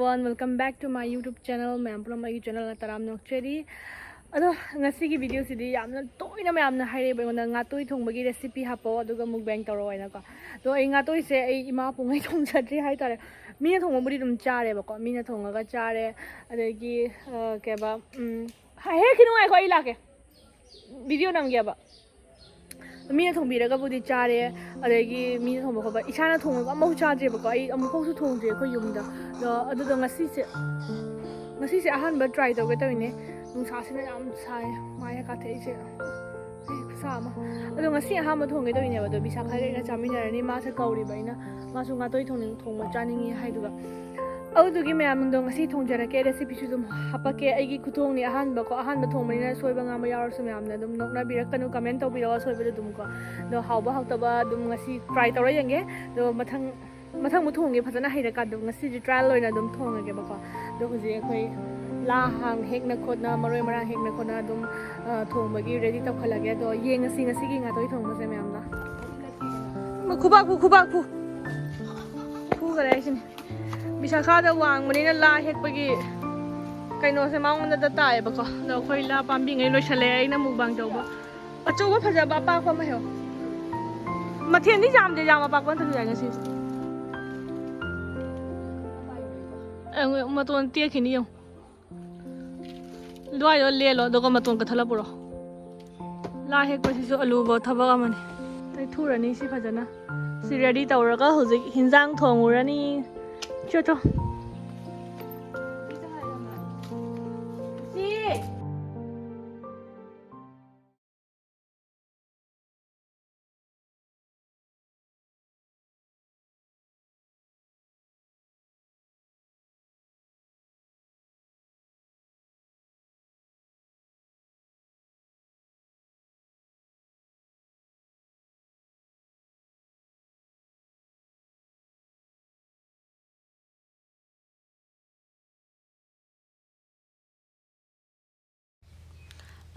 everyone, welcome back to my YouTube channel. I'm from my channel Taram Nokcheri. Ado ngasi ki video sidi yamna toina mayamna haire ba ngona ngatoi thongbagi recipe hapo aduga mukbang tawro aina ko. Do ai ngatoi se ai ima pungai thong chadri hai tare. Mina thongmabudi dum chare ba ko. Mina thongaga chare adagi ke ba ha he kinu ai ko ai lake. Video nam gya ba. Mina thongbiraga budi chare adagi mina thongba ko ba isana thongaga mau chadre ba ko ai amukau su thongje ko yumda. Do adu do ngasi se ahan ba try to ga tawine. Nung sa sila yam sai maya ka thei se sama ado ngasi ahama thonge do ine ba do bisa khare na chaminarani ma sa kauri baina ma su ngatoi thongma chaningi haiduga audugi mayam do ngasi thongjarake recipe su dum hapake aigi kuthong ni ahan ba thongmani na soiba nga ma yawar su mayam na dum nokna birakanu comment to birawa soiba dum ko do hauba haktaba dum ngasi try tawra yange do mathang mu thonge phajana hairaka dum ngasi ji trial loina dum thongage ba ko do huji akhoi la hang hek na khotna maroi marang hek na khona dum thongbagi ready taw khalage do yeng ngasi gi ngatoi thongba se mayam da khubak pu gare sin bisakha da wang mani na la hek pagi kaino se maung na da tai ba ko do khoi la pambi ngai lo chale ai na mukbang taw ba acho ba phaja ba pa ko ma he mathen ni jam de jam pa ko thang ngasi ma ton tie khini yo Dua yo le lo doga matun ka thala puro la hek pa sisu alu bo thabaga mani tai thurani si phajana si ready tawraga hojik hinjang thongurani choto si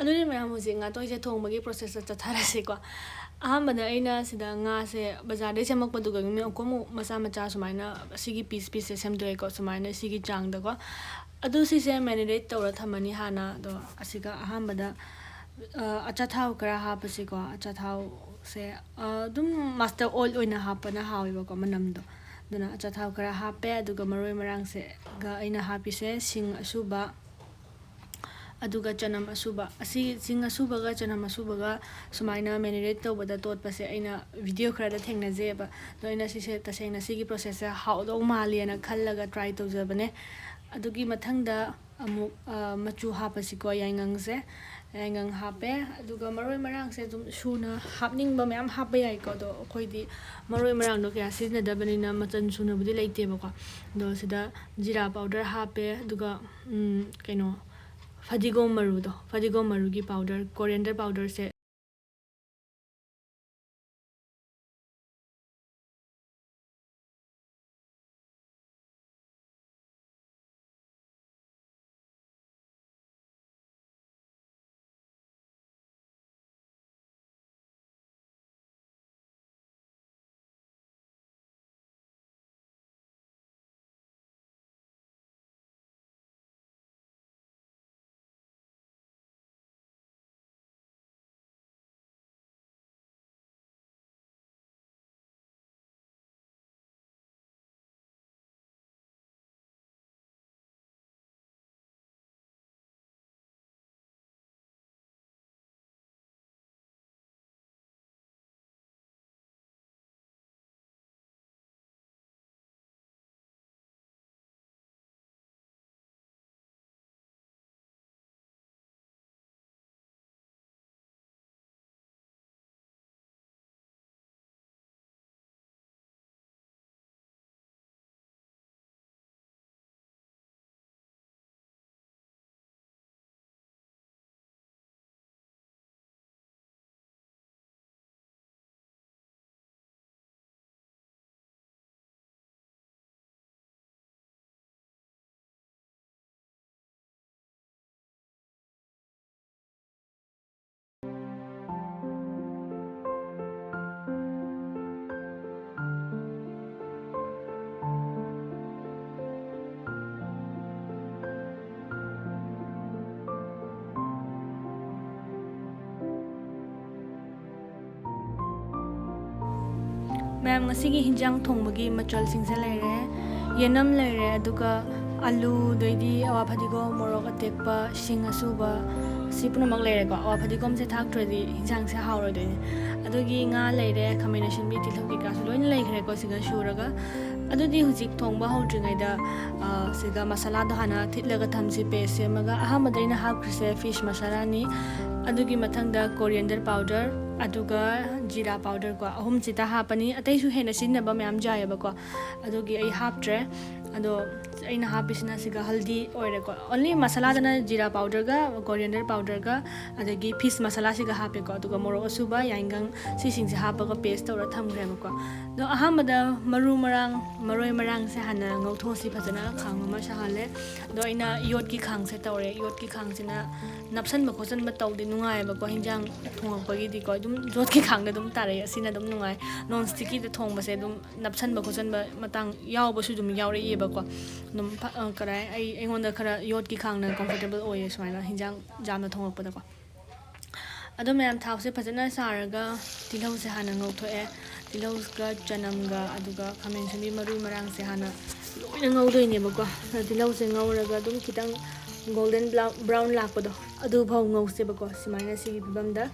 Anuni mayam hojik ngatoi se thongbagi process ta tharase ko ahambada aina sida nga se bazar de semak paduga mi komu macha sumaina sigi piece se semdoi ko sumaina sigi chang da ko adu si se marinate tawra thamani hana do asiga ahambada acha thau kara hapasi ko acha thau se dum master oil oina hapana hawi ba ko manam do duna acha thau kara hape aduga maroi marang se ga aina hapi se sing asuba aduga chanam asuba asi sing asuba ga chanam asuba ga sumaina marinate tawbada totpa se aina video khara da thengna je ba do aina si se tasena sigi process se how do mali na khallaga try tawjabane adugi mathangda amuk machu hapasi ko yangang se yangang hape aduga maroi marang se dum suna hapning ba mayam hape yai ko do khoidi maroi marang do kya sina da banina machan suna budi leite ba ko do sida jira powder hape aduga kaino fadigom maru gi powder coriander powder se ma'am ngasigi hinjang thongbagi machal singse leire yenam leire aduga alu doidi awa phadigo morok atekpa sing asuba sipuna mak leire ko awa phadigom se thak tradi hinjang se hauroi doini adugi nga leire combination bi tilhogi ka su loin leikre ko siga shuraga adudi hujik thongba haudringai da siga masala do hana thitlaga thamsi pe semaga ahamadaina hapkrise fish masala ni adugi mathangda coriander powder aduga jeera powder ko ahum chita hapani ataisu hena sinaba myam jayaba ko adugi ai haptre ado aina hapisna siga haldi oire ko only masala dana jeera powder ga coriander powder ga adagi fish masala siga hape ko aduga morok asuba yaingang si singse hapaga paste tora thamgre ko do ahamada maroi marang se hana ngauthosi phajana khang ma sahale do aina yot ki khang se tore yot ki khang sina napsan ba khosan ba tawdi nungai ba ko hinjang thongpagi di ko dum jot ki khang da dum tare asina dum nungai non sticky da thong ba se dum napsan ba khosan ba matang yaw ba su dum yaw re ba ko dum karai ai engon da khara yot ki khang na comfortable oye smaina hinjang jamna thongak pa da ko ado ma'am थाव से फजना सारगा तिलौ से हाना ngौथोए तिलौ का चनम गा अदुगा खामेन समी मरु मरांग से हाना लोइना ngौदोइने बको तिलौ से ngौरगा दुम खितंग golden brown लाकपदो अदु भाव ngौसे बको सिमाइना सिगी बिबमदा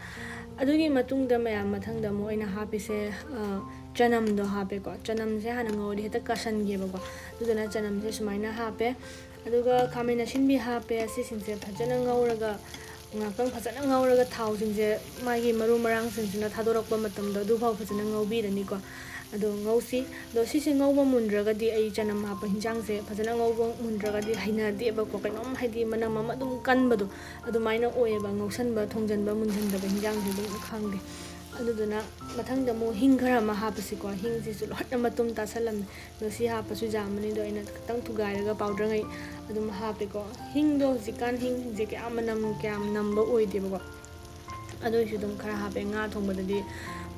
अदुगी मतुंगदा मैम मथंगदा मो इना हापिसे चनम दो हापे को चनम से हाना ngौदि हेता कसन गे बको दुदना चनम से सिमाइना हापे अदुगा खामेन सिनबि हापे असि सिंसे फजना ngौरगा ngakang phajana ngauraga thau singse magi maru marang singsina thadorakpa matamda du phau phajana ngaubirani ko ado ngausi do si se ngauba mundraga di ai chanam hapa hinjang se phajana ngauba mundraga di haina de ba ko kainom haidi manam ma dum kanbadu adu maina oeba ngausan ba thongjan ba munjan da hinjang se dum khangde aduduna mathangda mo hing khara ma hapasi ko hing si su lot na matum ta salam do si hapasu jamani do ina tang thugairaga powder ngai adum hape ko hing do jikan hing je ke amanam kyam number oide ba ko adu su dum khara hape nga thongba di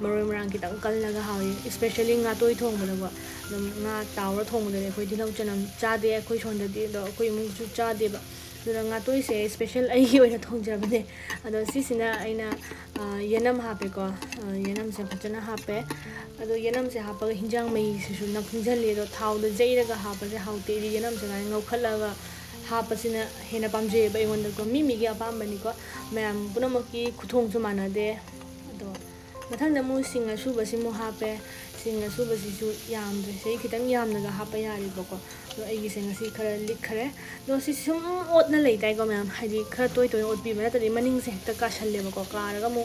maroi marang ki tang kallaga hawi especially nga toi thongba da ba dum nga tawra thongba de khoi dilau chanam cha de khoi sonda di do khoi mu su cha de ba dura nga toi se special ai hi oina thongjabane ado sisina aina yenam hape ko yenam se phajana hape ado yenam se hapa hinjang mai su na khunjali do thau do jairaga hapa se haute ri yenam se ngai ngau khalaga hapa sina hena pamje ba ingon ko mi gi apam bani ko mayam punamaki khuthong su manade ado mathangda mu singa su ba simu hape singa su ba si su yamde sei khitang yamnaga hapa yari bako do ai gi singa si khara likhare do si sum otna leitai ko mayam haidi khara toi ot bi bana tari maning se ta ka shalle bako karaga mu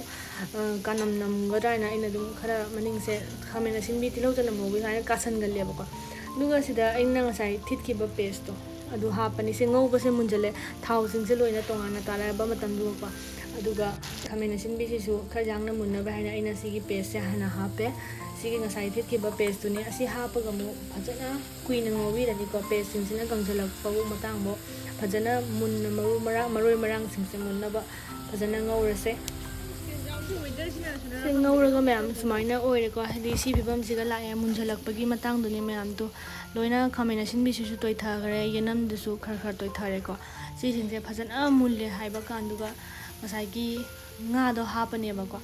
kanam nam gadaina ina dum khara maning se khamena sinbi tilau jana mo bi haina kasan galle bako duga sida aina ngasai thitki ba paste to adu hapani se ngau ba se munjale thau sing se loina tongana tala ba matam du pa aduga khamena sinbi si su khara jangna munna ba haina ina sigi paste se hana hape sigi ngasai thitki ba paste tu ni asi hapa ga mu phajana kuina ngobi rani ko paste sing sina gangjalak pa bu matang bo phajana munna maroi marang sing se munna ba phajana ngaurase se ngauraga ma'am सुमाइना ओइरे को हदि सी बिबम सिगा लाए मुंझलकपगी matang दुनि ma'am तो लोइना खामेना सिनबि Sissu तोइ थागरे yenam दुसु खर खर तोइ थारे को सी सिंसे फजना मुल्ले हाइबा कांदुगा मसाइगी nga do hapane ba ko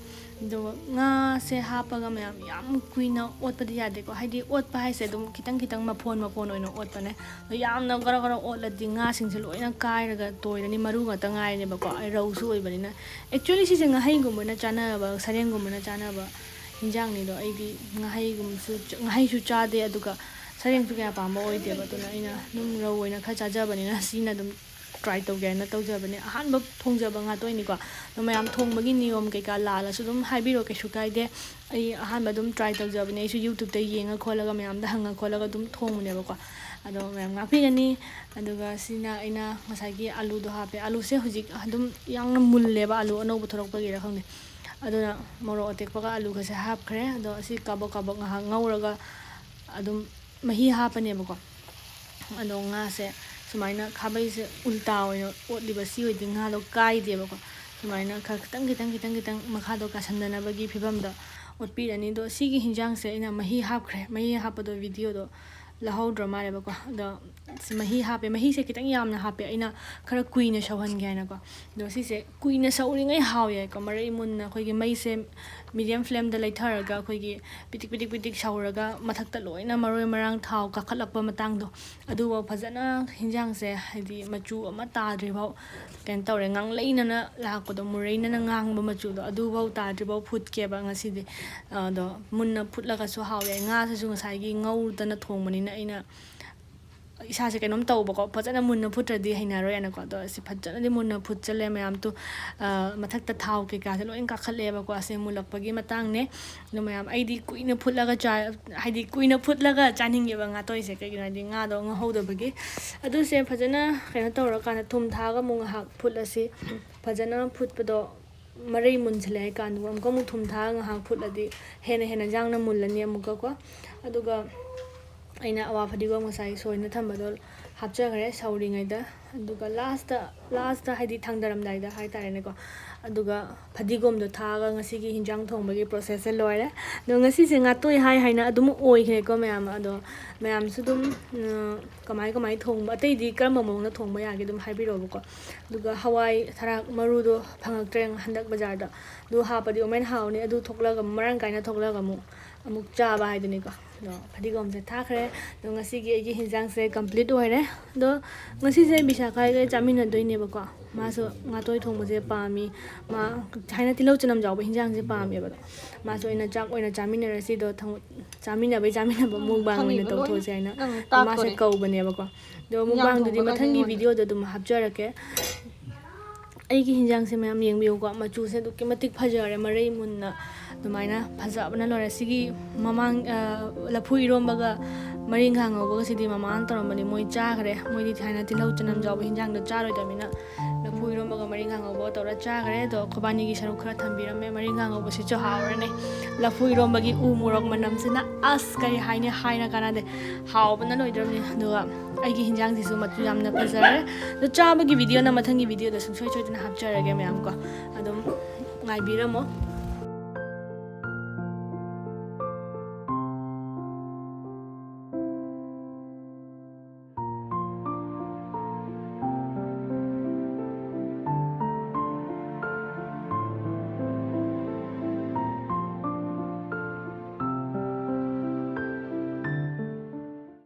do nga se hapaga ma'am याम कुइना ओतपदि यादे को हाइदि ओतपा हाइसे दुम खितंग खितंग मफोन ओइनो ओतपने याम न गर गर ओतलदि nga सिंसे लोइना काइरगा तोइरनि मरु गता ngaइने ba ko ai rausu ओइबनिना एक्चुअली सिसे nga hai gumna chana ba sareng gumna chana ba hinjang ni do aidi nga hai gumsu nga hai su chade aduga sareng tu kya pamba oide ba to na ina dum ro oina kha chaja banina sina dum try to get na to jabani ahan ba thongjaba nga toini ko no mayam thongbagi niyom ke ka la su dum haibiro ke sukai de ai ahan ba dum try to jabani su youtube te yenga kholaga mayam da hanga kholaga dum thongmune ba ko ado mayam nga pigani aduga sina ina masagi alu do hape alu se hujik dum yang mulle ba alu no buthorok ba gira khangni aduna moro otek pa alu ka se hap khre ado asi kabo kabo nga ngauraga adum mahi hapane ba ko ado nga se sumaina khabai se ulta oino otliba si oi ding ha do kai de ba ko sumaina khitang makha do ka sandana bagi phibam da otpi rani do si gi hinjang se ina mahi hap khre mahi hap do video do lahau drama le ba ko do mahi hape mahi se kitang yamna hape aina khara kuina shawhan ge na ko do si se kuina sauri ngai haw ye ko marai mun na khoi gi mai se medium flame da lai tharaga khoi gi pitik shawraga mathakta loina maroi marang thau ka khalakpa matang do adu wa phajana hinjang se hadi machu ama tadri bau ken tawre ngang leina na la ko do mureina na ngang ba machu do adu bau tadri bau phut ke ba ngasi de do munna phutlaga su haw ye nga sa su ngasai gi ngau da na thongmani na aina isa se kenom tau ba ko phajana munna phutradi haina ro yana ko do si phajana di munna phutchale mayam tu mathakta thau ke ka se loin ka khale ba ko ase mulakpagi matang ne no mayam aidi kuina phutlaga cha haidi kuina phutlaga chaning ge ba nga toi se ke gina di nga do nga hodo bagi adu se phajana kena tawra kana thum thaga mung hak phulasi phajana phutpado marai munchale kan du am ko mu thum tha nga hak phuladi hena jangna mulani amuka ko aduga aina awa fadigom ngasai soina thambado hapchagare sauri ngai da aduga last haidi thangdaram dai da hai tare ne ko aduga fadigom do thaga ngasi gi hinjang thongbagi process e loire do ngasi se ngatoi hai haina adum oi khe ko mayam ado mayam su dum kamai thongba atei di karam mong na thongba ya gi dum hai biro ko aduga hawai tharak maru do phangak treng handak bazar da do ha padi omen haw ne adu thoklaga marang kaina thoklaga mu amuk cha ba hai dini ko do fadigom se thakre do ngasi gi gi hinjang se complete oire do ngasi se bisa khai ge chamina doine ba ko ma so ngatoi thongba je pami ma haina tilau chanam jaw ba hinjang je pami ba ma so ina jak oina chamina rasi do chamina ba mukbang oina to tho se aina ma se kau bane ba ko do mukbang du di mathangi video do dum hapjarake aigi hinjang se mayam yengbiu ko machu se du kimatik phajare marai munna dumaina phajabana lore sigi mamang laphu irombaga maring hangobaga sidi mamang toromani moi cha gare moi di thaina tilau chanam jaw hinjang do charoi damina laphu irombaga maring hangoba tora cha gare do khobani gi saru khara thambirame maring hangoba si cho hawrane laphu irombagi u murok manam sina as kai haina kana de hawbana loidramni do aigi hinjang sisu matu yamna phajare do chabagi video na mathangi video da sungsoi choitna hapcharage mayam ko adum ngai biramo